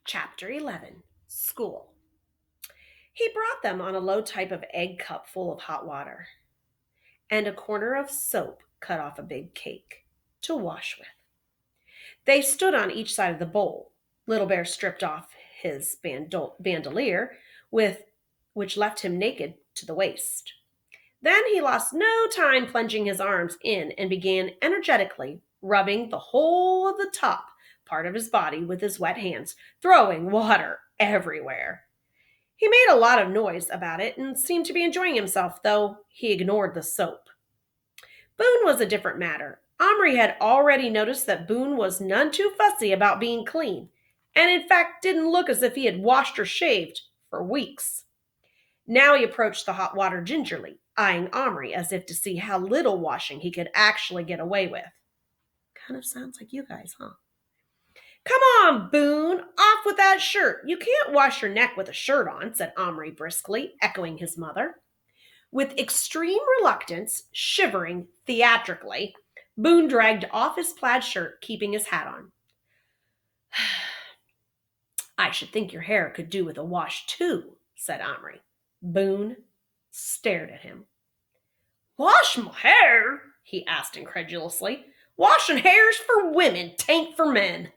Chapter 11 School. He brought them on a low type of egg cup full of hot water and a corner of soap cut off a big cake to wash with. They stood on each side of the bowl. Little Bear stripped off his bandolier, with which left him naked to the waist. Then he lost no time plunging his arms in and began energetically rubbing the whole of the top part of his body with his wet hands, throwing water everywhere. He made a lot of noise about it and seemed to be enjoying himself, though he ignored the soap. Boone was a different matter. Omri had already noticed that Boone was none too fussy about being clean, and in fact didn't look as if he had washed or shaved for weeks. Now he approached the hot water gingerly, eyeing Omri as if to see how little washing he could actually get away with. Kind of sounds like you guys, huh? Come on, Boone, off with that shirt. You can't wash your neck with a shirt on, said Omri briskly, echoing his mother. With extreme reluctance, shivering theatrically, Boone dragged off his plaid shirt, keeping his hat on. I should think your hair could do with a wash, too, said Omri. Boone stared at him. Wash my hair? He asked incredulously. Washing hair's for women, tain't for men.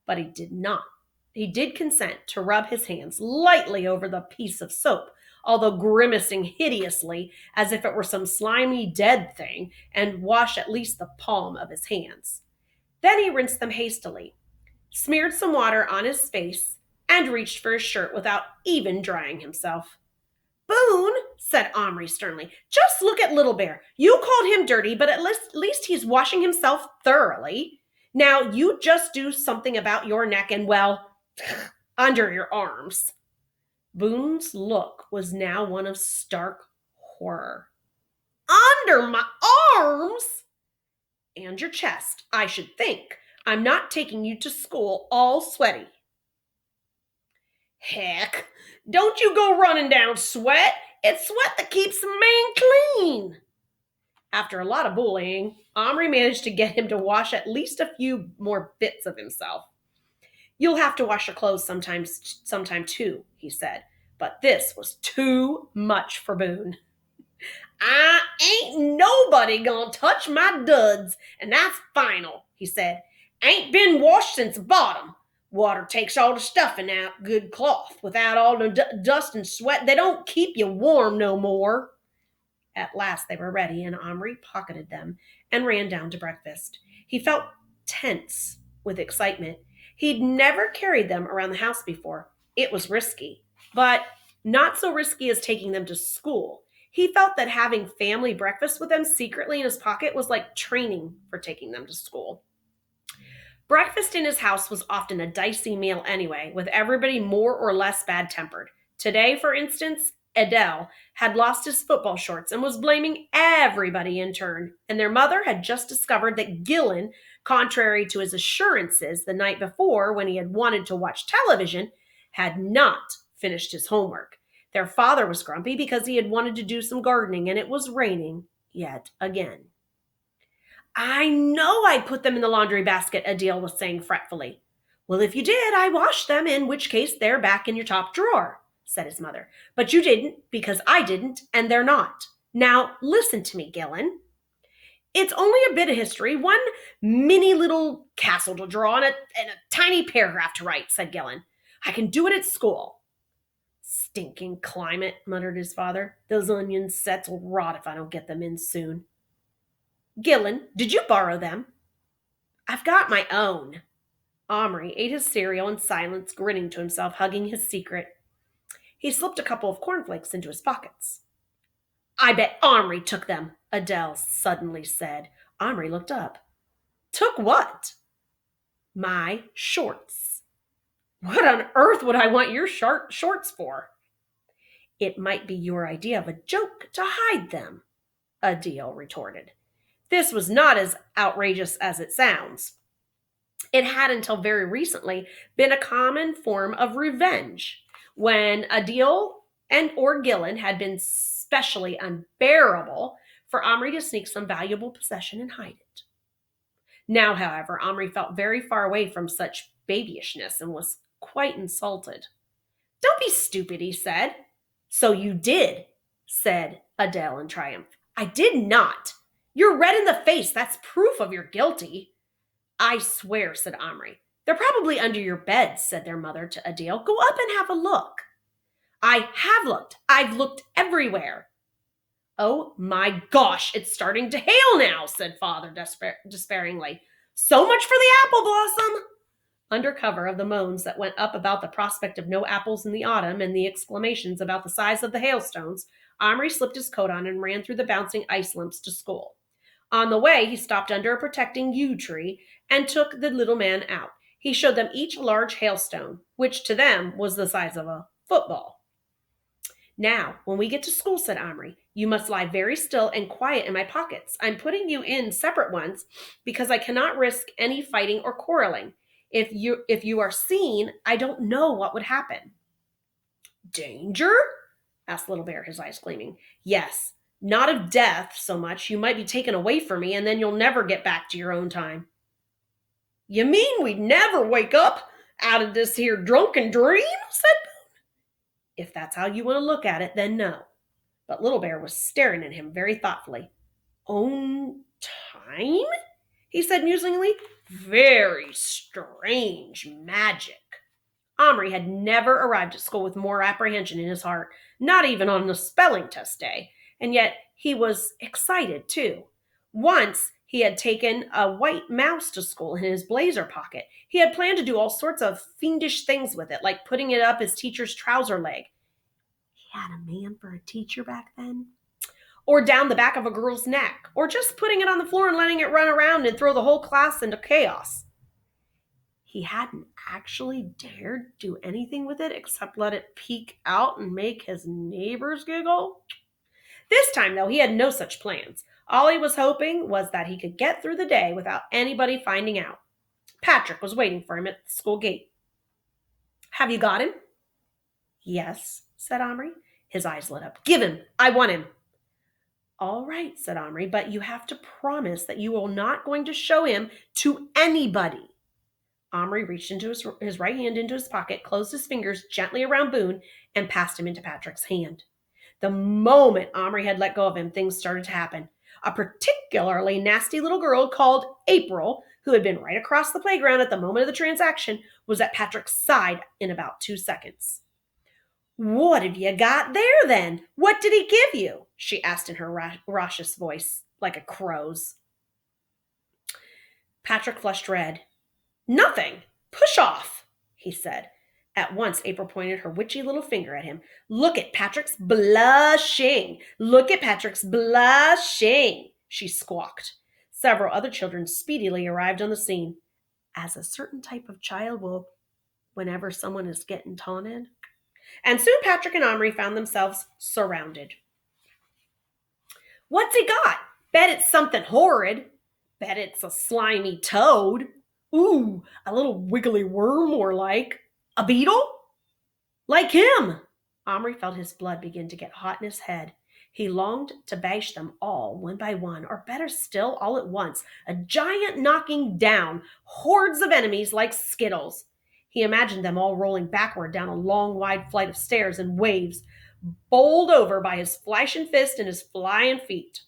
But he did not. He did consent to rub his hands lightly over the piece of soap, although grimacing hideously as if it were some slimy dead thing, and wash at least the palm of his hands. Then he rinsed them hastily, smeared some water on his face, and reached for his shirt without even drying himself. Boone, said Omri sternly, just look at Little Bear. You called him dirty, but at least he's washing himself thoroughly. Now you just do something about your neck and, well, under your arms. Boone's look was now one of stark horror. Under my arms? And your chest, I should think. I'm not taking you to school all sweaty. Heck, don't you go running down sweat. It's sweat that keeps a man clean. After a lot of bullying, Omri managed to get him to wash at least a few more bits of himself. You'll have to wash your clothes sometime too, he said. But this was too much for Boone. I ain't nobody gonna touch my duds, and that's final, he said. Ain't been washed since the bottom. Water takes all the stuffing out, good cloth. Without all the dust and sweat, they don't keep you warm no more. At last they were ready, and Omri pocketed them and ran down to breakfast. He felt tense with excitement. He'd never carried them around the house before. It was risky, but not so risky as taking them to school. He felt that having family breakfast with them secretly in his pocket was like training for taking them to school. Breakfast in his house was often a dicey meal anyway, with everybody more or less bad-tempered. Today, for instance, Adele had lost his football shorts and was blaming everybody in turn, and their mother had just discovered that Gillen, contrary to his assurances the night before when he had wanted to watch television, had not finished his homework. Their father was grumpy because he had wanted to do some gardening, and it was raining yet again. I know I put them in the laundry basket, Adele was saying fretfully. Well, if you did, I washed them, in which case they're back in your top drawer, said his mother. But you didn't, because I didn't, and they're not. Now, listen to me, Gillen. It's only a bit of history, one mini little castle to draw and a tiny paragraph to write, said Gillen. I can do it at school. Stinking climate, muttered his father. Those onion sets will rot if I don't get them in soon. Gillen, did you borrow them? I've got my own. Omri ate his cereal in silence, grinning to himself, hugging his secret. He slipped a couple of cornflakes into his pockets. I bet Omri took them, Adele suddenly said. Omri looked up. Took what? My shorts. What on earth would I want your shorts for? It might be your idea of a joke to hide them, Adele retorted. This was not as outrageous as it sounds. It had until very recently been a common form of revenge when Adele and or Gillen had been specially unbearable for Omri to sneak some valuable possession and hide it. Now, however, Omri felt very far away from such babyishness and was quite insulted. Don't be stupid, he said. So you did, said Adele in triumph. I did not. You're red in the face. That's proof of you're guilty. I swear, said Omri. They're probably under your bed, said their mother to Adele. Go up and have a look. I have looked. I've looked everywhere. Oh my gosh, it's starting to hail now, said father despairingly. So much for the apple blossom. Under cover of the moans that went up about the prospect of no apples in the autumn and the exclamations about the size of the hailstones, Omri slipped his coat on and ran through the bouncing ice lumps to school. On the way, he stopped under a protecting yew tree and took the little man out. He showed them each a large hailstone, which to them was the size of a football. Now, when we get to school, said Omri, you must lie very still and quiet in my pockets. I'm putting you in separate ones because I cannot risk any fighting or quarreling. If you are seen, I don't know what would happen. Danger? Asked Little Bear, his eyes gleaming. Yes, not of death so much. You might be taken away from me, and then you'll never get back to your own time. You mean we'd never wake up out of this here drunken dream? Said Boone. If that's how you want to look at it, then no. But Little Bear was staring at him very thoughtfully. Own time? He said musingly. Very strange magic. Omri had never arrived at school with more apprehension in his heart, not even on the spelling test day, and yet he was excited too. Once he had taken a white mouse to school in his blazer pocket. He had planned to do all sorts of fiendish things with it, like putting it up his teacher's trouser leg. He had a man for a teacher back then. Or down the back of a girl's neck, or just putting it on the floor and letting it run around and throw the whole class into chaos. He hadn't actually dared do anything with it except let it peek out and make his neighbors giggle. This time, though, he had no such plans. All he was hoping was that he could get through the day without anybody finding out. Patrick was waiting for him at the school gate. Have you got him? Yes, said Omri. His eyes lit up. Give him. I want him. All right, said Omri, but you have to promise that you are not going to show him to anybody. Omri reached into his right hand into his pocket, closed his fingers gently around Boone, and passed him into Patrick's hand. The moment Omri had let go of him, things started to happen. A particularly nasty little girl called April, who had been right across the playground at the moment of the transaction, was at Patrick's side in about 2 seconds. What have you got there, then? What did he give you? She asked in her raucous voice, like a crow's. Patrick flushed red. Nothing. Push off, he said. At once, April pointed her witchy little finger at him. Look at Patrick's blushing. Look at Patrick's blushing, she squawked. Several other children speedily arrived on the scene, as a certain type of child will whenever someone is getting taunted. And soon Patrick and Omri found themselves surrounded. What's he got? Bet it's something horrid. Bet it's a slimy toad. Ooh, a little wiggly worm more like. A beetle? Like him. Omri felt his blood begin to get hot in his head. He longed to bash them all, one by one, or better still, all at once, a giant knocking down hordes of enemies like skittles. He imagined them all rolling backward down a long, wide flight of stairs in waves, bowled over by his flashing fist and his flying feet.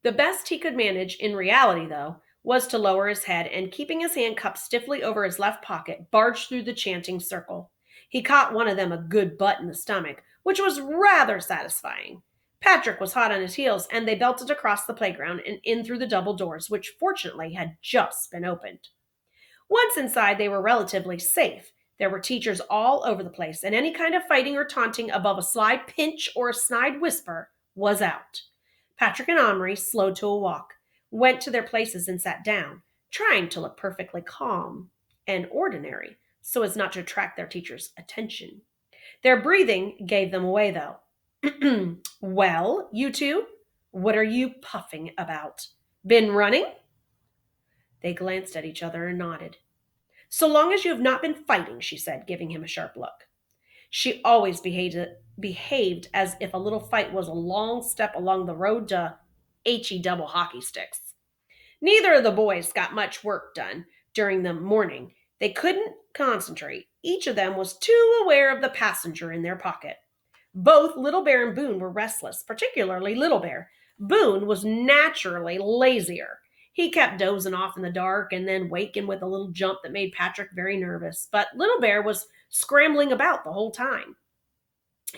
The best he could manage in reality, though, was to lower his head and, keeping his hand cupped stiffly over his left pocket, barge through the chanting circle. He caught one of them a good butt in the stomach, which was rather satisfying. Patrick was hot on his heels, and they belted across the playground and in through the double doors, which fortunately had just been opened. Once inside, they were relatively safe. There were teachers all over the place, and any kind of fighting or taunting above a sly pinch or a snide whisper was out. Patrick and Omri slowed to a walk, went to their places and sat down, trying to look perfectly calm and ordinary so as not to attract their teacher's attention. Their breathing gave them away, though. Well, you two, what are you puffing about? Been running? They glanced at each other and nodded. So long as you have not been fighting, she said, giving him a sharp look. She always behaved as if a little fight was a long step along the road to H-E double hockey sticks. Neither of the boys got much work done during the morning. They couldn't concentrate. Each of them was too aware of the passenger in their pocket. Both Little Bear and Boone were restless, particularly Little Bear. Boone was naturally lazier. He kept dozing off in the dark and then waking with a little jump that made Patrick very nervous. But Little Bear was scrambling about the whole time.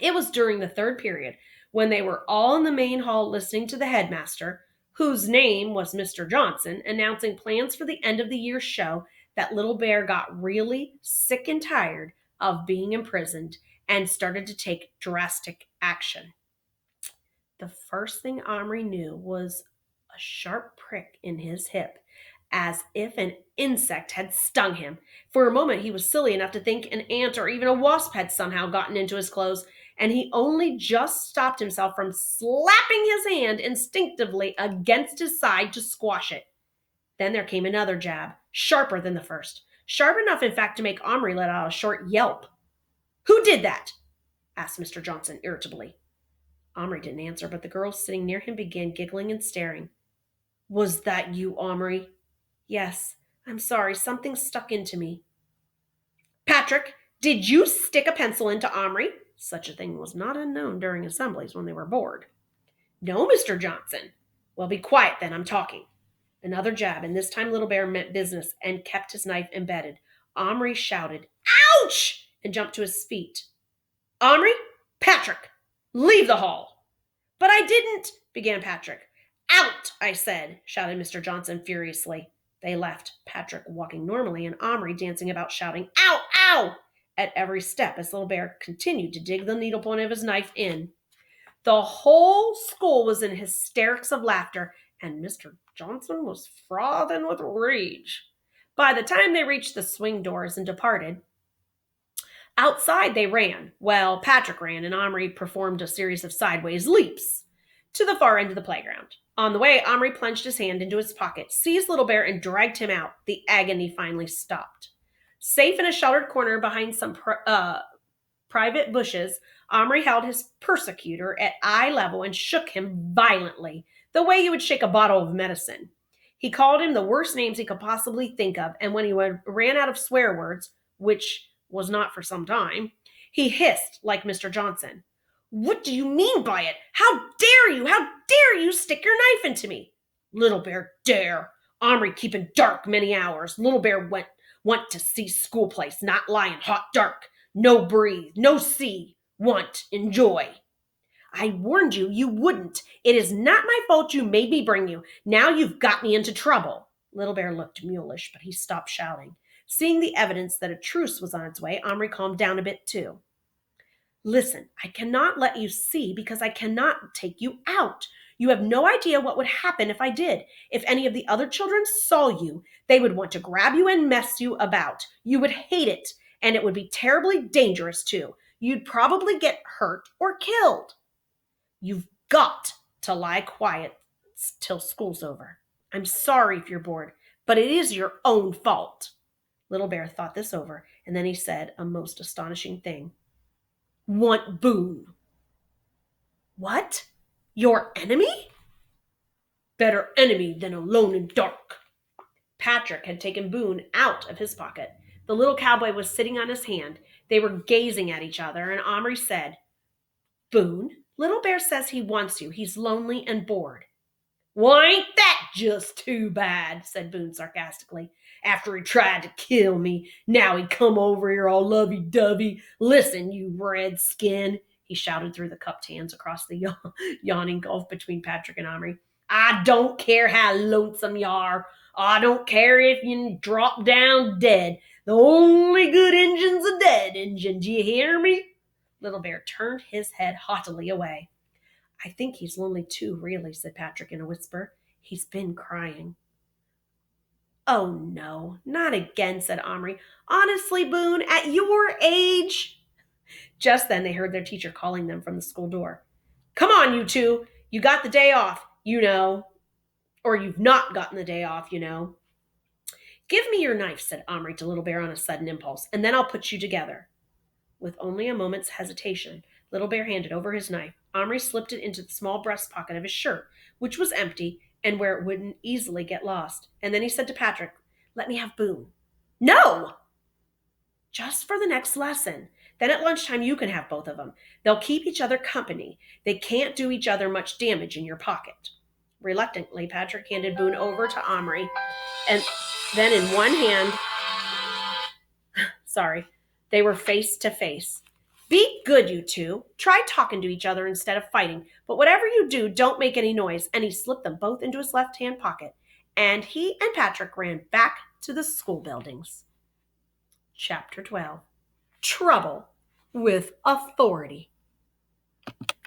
It was during the third period, when they were all in the main hall listening to the headmaster, whose name was Mr. Johnson, announcing plans for the end of the year show, that Little Bear got really sick and tired of being imprisoned and started to take drastic action. The first thing Omri knew was a sharp prick in his hip, as if an insect had stung him. For a moment, he was silly enough to think an ant or even a wasp had somehow gotten into his clothes, and he only just stopped himself from slapping his hand instinctively against his side to squash it. Then there came another jab, sharper than the first. Sharp enough, in fact, to make Omri let out a short yelp. "Who did that?" asked Mr. Johnson irritably. Omri didn't answer, but the girls sitting near him began giggling and staring. "Was that you, Omri?" "Yes. I'm sorry. Something stuck into me." "Patrick, did you stick a pencil into Omri?" Such a thing was not unknown during assemblies when they were bored. "No, Mr. Johnson." "Well, be quiet then. I'm talking." Another jab, and this time Little Bear meant business and kept his knife embedded. Omri shouted, "Ouch!" and jumped to his feet. "Omri, Patrick, leave the hall." "But I didn't," began Patrick. "Out, I said," shouted Mr. Johnson furiously. They left, Patrick walking normally and Omri dancing about shouting, "Ow, ow!" at every step as Little Bear continued to dig the needle point of his knife in. The whole school was in hysterics of laughter, and Mr. Johnson was frothing with rage. By the time they reached the swing doors and departed, outside they ran. Well, Patrick ran, and Omri performed a series of sideways leaps to the far end of the playground. On the way, Omri plunged his hand into his pocket, seized Little Bear, and dragged him out. The agony finally stopped. Safe in a sheltered corner behind some private bushes, Omri held his persecutor at eye level and shook him violently, the way you would shake a bottle of medicine. He called him the worst names he could possibly think of, and when he ran out of swear words, which was not for some time, he hissed like Mr. Johnson. "What do you mean by it? How dare you? How dare you stick your knife into me?" "Little Bear dare. Omri keeping dark many hours. Little Bear want to see school place, not lie in hot dark. No breathe, no see, want, enjoy." "I warned you you wouldn't. It is not my fault you made me bring you. Now you've got me into trouble." Little Bear looked mulish, but he stopped shouting. Seeing the evidence that a truce was on its way, Omri calmed down a bit too. "Listen, I cannot let you see because I cannot take you out. You have no idea what would happen if I did. If any of the other children saw you, they would want to grab you and mess you about. You would hate it, and it would be terribly dangerous too. You'd probably get hurt or killed. You've got to lie quiet till school's over. I'm sorry if you're bored, but it is your own fault." Little Bear thought this over, and then he said a most astonishing thing. "Want Boone." "What? Your enemy?" "Better enemy than alone in dark." Patrick had taken Boone out of his pocket. The little cowboy was sitting on his hand. They were gazing at each other, and Omri said, "Boone, Little Bear says he wants you. He's lonely and bored." "Well, ain't that just too bad," said Boone sarcastically. "After he tried to kill me, now he come over here all lovey-dovey. Listen, you redskin," he shouted through the cupped hands across the yawning gulf between Patrick and Omri. "I don't care how lonesome you are. I don't care if you drop down dead. The only good Injun's a dead Injun. Do you hear me?" Little Bear turned his head haughtily away. "I think he's lonely too, really," said Patrick in a whisper. "He's been crying." "Oh, no, not again," said Omri. "Honestly, Boone, at your age." Just then they heard their teacher calling them from the school door. "Come on, you two. You got the day off, you know. Or you've not gotten the day off, you know." "Give me your knife," said Omri to Little Bear on a sudden impulse, "and then I'll put you together." With only a moment's hesitation, Little Bear handed over his knife. Omri slipped it into the small breast pocket of his shirt, which was empty and where it wouldn't easily get lost. And then he said to Patrick, "Let me have Boone." "No!" just for the next lesson. Then at lunchtime, you can have both of them. They'll keep each other company. They can't do each other much damage in your pocket. Reluctantly, Patrick handed Boone over to Omri, and then in one hand, they were face to face. Be good, you two. Try talking to each other instead of fighting. But whatever you do, don't make any noise. And he slipped them both into his left hand pocket. And he and Patrick ran back to the school buildings. Chapter 12. Trouble with Authority.